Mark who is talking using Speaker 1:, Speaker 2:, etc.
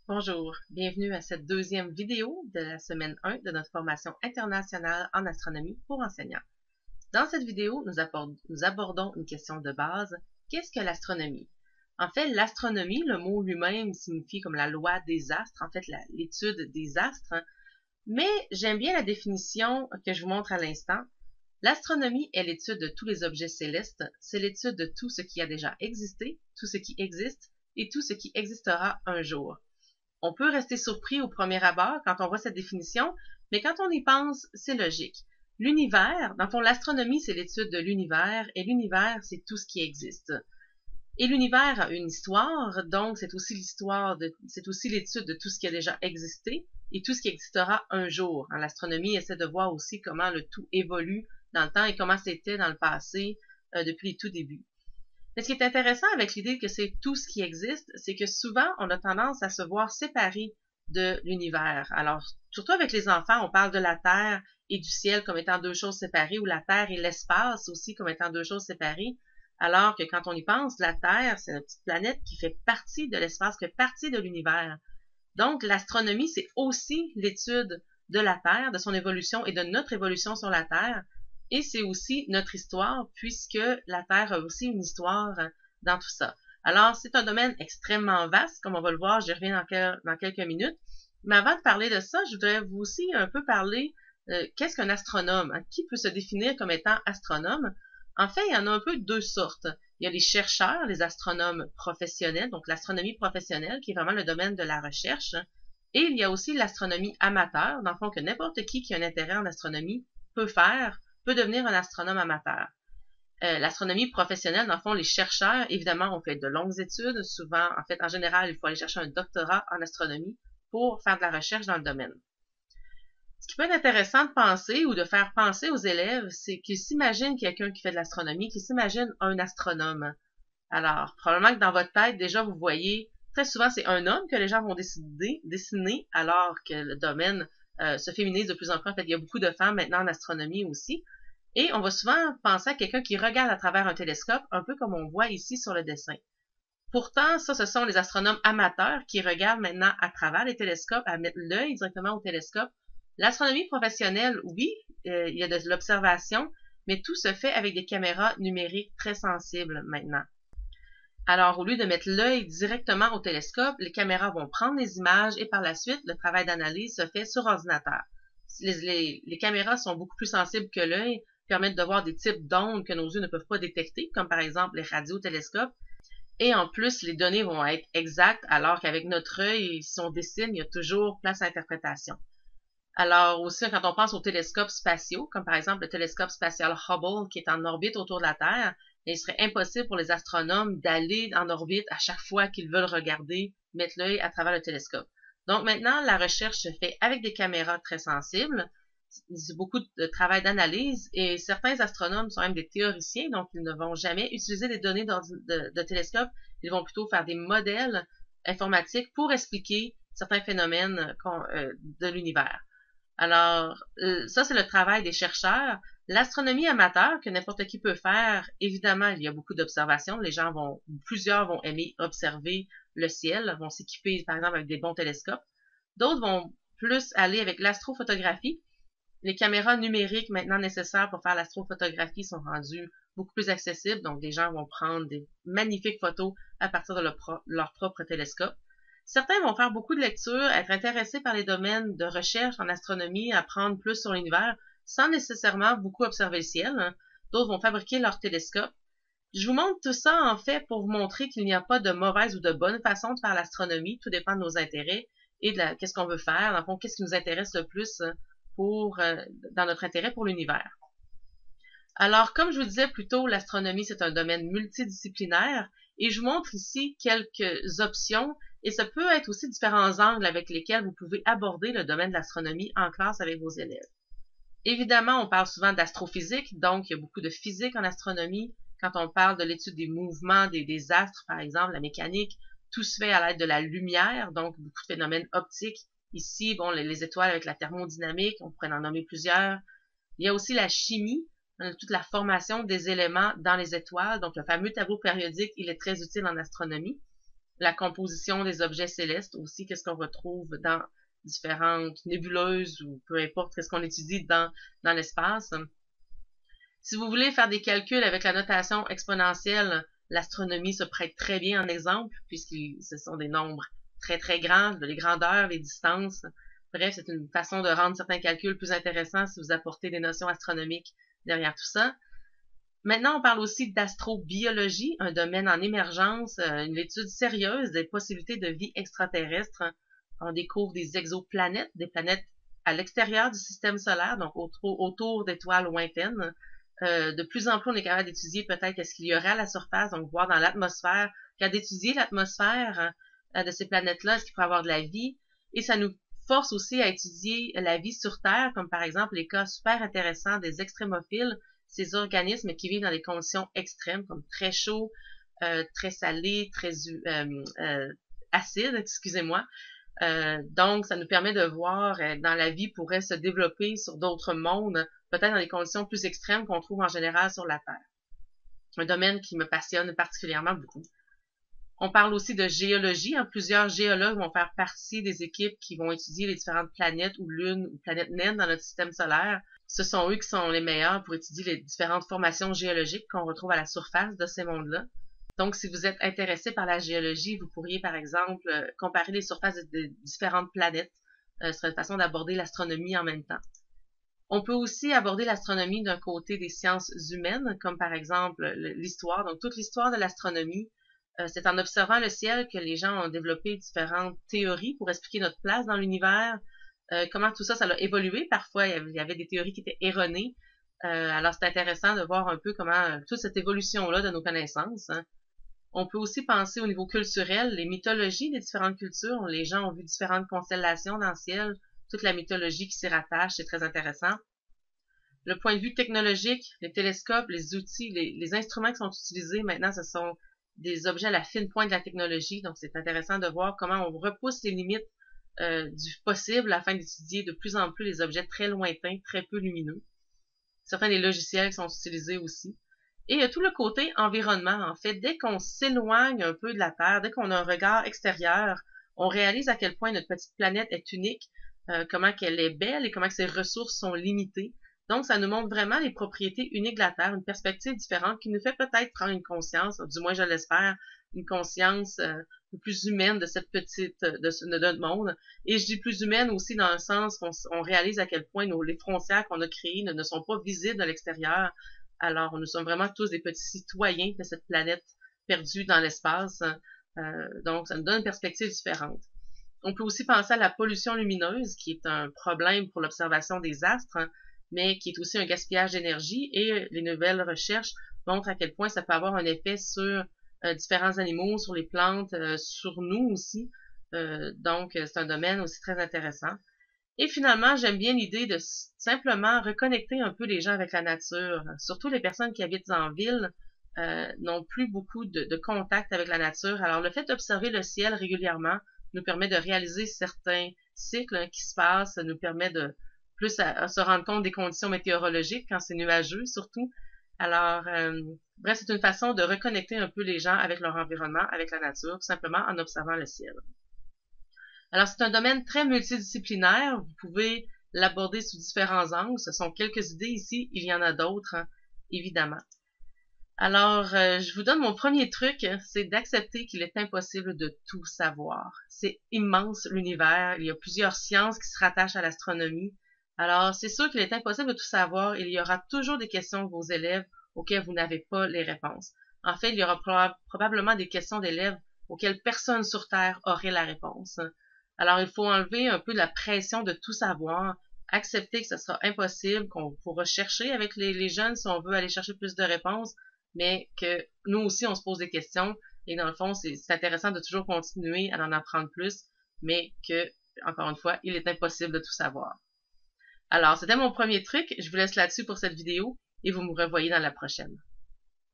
Speaker 1: Bonjour, bienvenue à cette deuxième vidéo de la semaine 1 de notre formation internationale en astronomie pour enseignants. Dans cette vidéo, nous abordons une question de base. Qu'est-ce que l'astronomie? En fait, l'astronomie, le mot lui-même signifie comme la loi des astres, en fait l'étude des astres, mais j'aime bien la définition que je vous montre à l'instant. L'astronomie est l'étude de tous les objets célestes, c'est l'étude de tout ce qui a déjà existé, tout ce qui existe et tout ce qui existera un jour. On peut rester surpris au premier abord quand on voit cette définition, mais quand on y pense, c'est logique. L'univers, dans le fond, l'astronomie, c'est l'étude de l'univers, et l'univers, c'est tout ce qui existe. Et l'univers a une histoire, donc c'est aussi l'étude de tout ce qui a déjà existé et tout ce qui existera un jour. L'astronomie essaie de voir aussi comment le tout évolue dans le temps et comment c'était dans le passé depuis les tout débuts. Mais ce qui est intéressant avec l'idée que c'est tout ce qui existe, c'est que souvent, on a tendance à se voir séparé de l'univers. Alors, surtout avec les enfants, on parle de la Terre et du ciel comme étant deux choses séparées, ou la Terre et l'espace aussi comme étant deux choses séparées, alors que quand on y pense, la Terre, c'est une petite planète qui fait partie de l'espace, qui fait partie de l'univers. Donc, l'astronomie, c'est aussi l'étude de la Terre, de son évolution et de notre évolution sur la Terre, et c'est aussi notre histoire, puisque la Terre a aussi une histoire dans tout ça. Alors, c'est un domaine extrêmement vaste, comme on va le voir, j'y reviens dans quelques minutes. Mais avant de parler de ça, je voudrais vous aussi un peu parler qu'est-ce qu'un astronome? Qui peut se définir comme étant astronome? En fait, il y en a un peu deux sortes. Il y a les chercheurs, les astronomes professionnels, donc l'astronomie professionnelle, qui est vraiment le domaine de la recherche. Et il y a aussi l'astronomie amateur, dans le fond que n'importe qui a un intérêt en astronomie peut devenir un astronome amateur. L'astronomie professionnelle, dans le fond, les chercheurs, évidemment, ont fait de longues études. Souvent, en fait, en général, il faut aller chercher un doctorat en astronomie pour faire de la recherche dans le domaine. Ce qui peut être intéressant de penser ou de faire penser aux élèves, c'est qu'ils s'imaginent quelqu'un qui fait de l'astronomie, qu'ils s'imaginent un astronome. Alors, probablement que dans votre tête, déjà, vous voyez, très souvent, c'est un homme que les gens vont dessiner, alors que le domaine se féminise de plus en plus. En fait, il y a beaucoup de femmes maintenant en astronomie aussi. Et on va souvent penser à quelqu'un qui regarde à travers un télescope, un peu comme on voit ici sur le dessin. Pourtant, ça, ce sont les astronomes amateurs qui regardent maintenant à travers les télescopes, à mettre l'œil directement au télescope. L'astronomie professionnelle, oui, il y a de l'observation, mais tout se fait avec des caméras numériques très sensibles maintenant. Alors, au lieu de mettre l'œil directement au télescope, les caméras vont prendre les images et par la suite, le travail d'analyse se fait sur ordinateur. Les caméras sont beaucoup plus sensibles que l'œil, permettent de voir des types d'ondes que nos yeux ne peuvent pas détecter, comme par exemple les radiotélescopes. Et en plus, les données vont être exactes, alors qu'avec notre œil, si on dessine, il y a toujours place à interprétation. Alors aussi, quand on pense aux télescopes spatiaux, comme par exemple le télescope spatial Hubble qui est en orbite autour de la Terre, il serait impossible pour les astronomes d'aller en orbite à chaque fois qu'ils veulent regarder, mettre l'œil à travers le télescope. Donc maintenant, la recherche se fait avec des caméras très sensibles. C'est beaucoup de travail d'analyse et certains astronomes sont même des théoriciens, donc ils ne vont jamais utiliser des données de télescope. Ils vont plutôt faire des modèles informatiques pour expliquer certains phénomènes de l'univers. Alors, ça, c'est le travail des chercheurs. L'astronomie amateur, que n'importe qui peut faire, évidemment, il y a beaucoup d'observations. Plusieurs vont aimer observer le ciel, vont s'équiper, par exemple, avec des bons télescopes. D'autres vont plus aller avec l'astrophotographie. Les caméras numériques maintenant nécessaires pour faire l'astrophotographie sont rendues beaucoup plus accessibles. Donc, les gens vont prendre des magnifiques photos à partir de leur propre télescope. Certains vont faire beaucoup de lectures, être intéressés par les domaines de recherche en astronomie, apprendre plus sur l'univers, sans nécessairement beaucoup observer le ciel. D'autres vont fabriquer leur télescope. Je vous montre tout ça, en fait, pour vous montrer qu'il n'y a pas de mauvaise ou de bonne façon de faire l'astronomie. Tout dépend de nos intérêts et de qu'est-ce qu'on veut faire. Dans le fond, qu'est-ce qui nous intéresse le plus dans notre intérêt pour l'univers. Alors, comme je vous disais plus tôt, l'astronomie, c'est un domaine multidisciplinaire et je vous montre ici quelques options et ça peut être aussi différents angles avec lesquels vous pouvez aborder le domaine de l'astronomie en classe avec vos élèves. Évidemment, on parle souvent d'astrophysique, donc il y a beaucoup de physique en astronomie. Quand on parle de l'étude des mouvements des astres, par exemple, la mécanique, tout se fait à l'aide de la lumière, donc beaucoup de phénomènes optiques. Ici, bon, les étoiles avec la thermodynamique, on pourrait en nommer plusieurs. Il y a aussi la chimie, toute la formation des éléments dans les étoiles. Donc, le fameux tableau périodique, il est très utile en astronomie. la composition des objets célestes aussi, qu'est-ce qu'on retrouve dans différentes nébuleuses ou peu importe qu'est-ce qu'on étudie dans l'espace. Si vous voulez faire des calculs avec la notation exponentielle, l'astronomie se prête très bien en exemple, puisque ce sont des nombres très très grands, les grandeurs, les distances. Bref, c'est une façon de rendre certains calculs plus intéressants si vous apportez des notions astronomiques derrière tout ça. Maintenant, on parle aussi d'astrobiologie, un domaine en émergence, une étude sérieuse des possibilités de vie extraterrestre. On découvre des exoplanètes, des planètes à l'extérieur du système solaire, donc autour d'étoiles lointaines. De plus en plus, on est capable d'étudier peut-être qu'est-ce qu'il y aurait à la surface, donc voir dans l'atmosphère, d'étudier l'atmosphère de ces planètes-là, est-ce qu'il pourrait y avoir de la vie, et ça nous force aussi à étudier la vie sur Terre, comme par exemple les cas super intéressants des extrémophiles, ces organismes qui vivent dans des conditions extrêmes, comme très chaud, très salé, très acide, excusez-moi. Donc, ça nous permet de voir dans la vie pourrait se développer sur d'autres mondes, peut-être dans des conditions plus extrêmes qu'on trouve en général sur la Terre. Un domaine qui me passionne particulièrement beaucoup. On parle aussi de géologie. Plusieurs géologues vont faire partie des équipes qui vont étudier les différentes planètes ou lunes ou planètes naines dans notre système solaire. Ce sont eux qui sont les meilleurs pour étudier les différentes formations géologiques qu'on retrouve à la surface de ces mondes-là. Donc, si vous êtes intéressé par la géologie, vous pourriez, par exemple, comparer les surfaces de différentes planètes. Ce serait une façon d'aborder l'astronomie en même temps. On peut aussi aborder l'astronomie d'un côté des sciences humaines, comme par exemple l'histoire. Donc, toute l'histoire de l'astronomie, c'est en observant le ciel que les gens ont développé différentes théories pour expliquer notre place dans l'univers, comment tout ça a évolué. Parfois, il y avait des théories qui étaient erronées. Alors, c'est intéressant de voir un peu comment toute cette évolution-là de nos connaissances. On peut aussi penser au niveau culturel, les mythologies des différentes cultures. Les gens ont vu différentes constellations dans le ciel, toute la mythologie qui s'y rattache, c'est très intéressant. Le point de vue technologique, les télescopes, les outils, les instruments qui sont utilisés maintenant, ce sont des objets à la fine pointe de la technologie. Donc, c'est intéressant de voir comment on repousse les limites du possible afin d'étudier de plus en plus les objets très lointains, très peu lumineux. Certains des logiciels qui sont utilisés aussi. Et tout le côté environnement, en fait, dès qu'on s'éloigne un peu de la Terre, dès qu'on a un regard extérieur, on réalise à quel point notre petite planète est unique, comment qu'elle est belle et comment que ses ressources sont limitées. Donc, ça nous montre vraiment les propriétés uniques de la Terre, une perspective différente qui nous fait peut-être prendre une conscience, du moins je l'espère, une conscience plus humaine de cette petite, de notre monde. Et je dis plus humaine aussi dans le sens qu'on réalise à quel point les frontières qu'on a créées ne sont pas visibles de l'extérieur. Alors, nous sommes vraiment tous des petits citoyens de cette planète perdue dans l'espace. Donc, ça nous donne une perspective différente. On peut aussi penser à la pollution lumineuse, qui est un problème pour l'observation des astres, mais qui est aussi un gaspillage d'énergie. Et les nouvelles recherches montrent à quel point ça peut avoir un effet sur différents animaux, sur les plantes, sur nous aussi. Donc, c'est un domaine aussi très intéressant. Et finalement, j'aime bien l'idée de simplement reconnecter un peu les gens avec la nature. Surtout les personnes qui habitent en ville n'ont plus beaucoup de contact avec la nature. Alors, le fait d'observer le ciel régulièrement nous permet de réaliser certains cycles qui se passent, nous permet de plus à se rendre compte des conditions météorologiques quand c'est nuageux surtout. Alors, bref, c'est une façon de reconnecter un peu les gens avec leur environnement, avec la nature, tout simplement en observant le ciel. Alors, c'est un domaine très multidisciplinaire. Vous pouvez l'aborder sous différents angles. Ce sont quelques idées ici. Il y en a d'autres, évidemment. Alors, je vous donne mon premier truc, c'est d'accepter qu'il est impossible de tout savoir. C'est immense l'univers. Il y a plusieurs sciences qui se rattachent à l'astronomie. Alors, c'est sûr qu'il est impossible de tout savoir. Il y aura toujours des questions de vos élèves auxquelles vous n'avez pas les réponses. En fait, il y aura probablement des questions d'élèves auxquelles personne sur Terre aurait la réponse. Alors, il faut enlever un peu la pression de tout savoir, accepter que ce sera impossible, qu'on pourra chercher avec les jeunes si on veut aller chercher plus de réponses, mais que nous aussi, on se pose des questions. Et dans le fond, c'est intéressant de toujours continuer à en apprendre plus, mais que, encore une fois, il est impossible de tout savoir. Alors, c'était mon premier truc. Je vous laisse là-dessus pour cette vidéo et vous me revoyez dans la prochaine.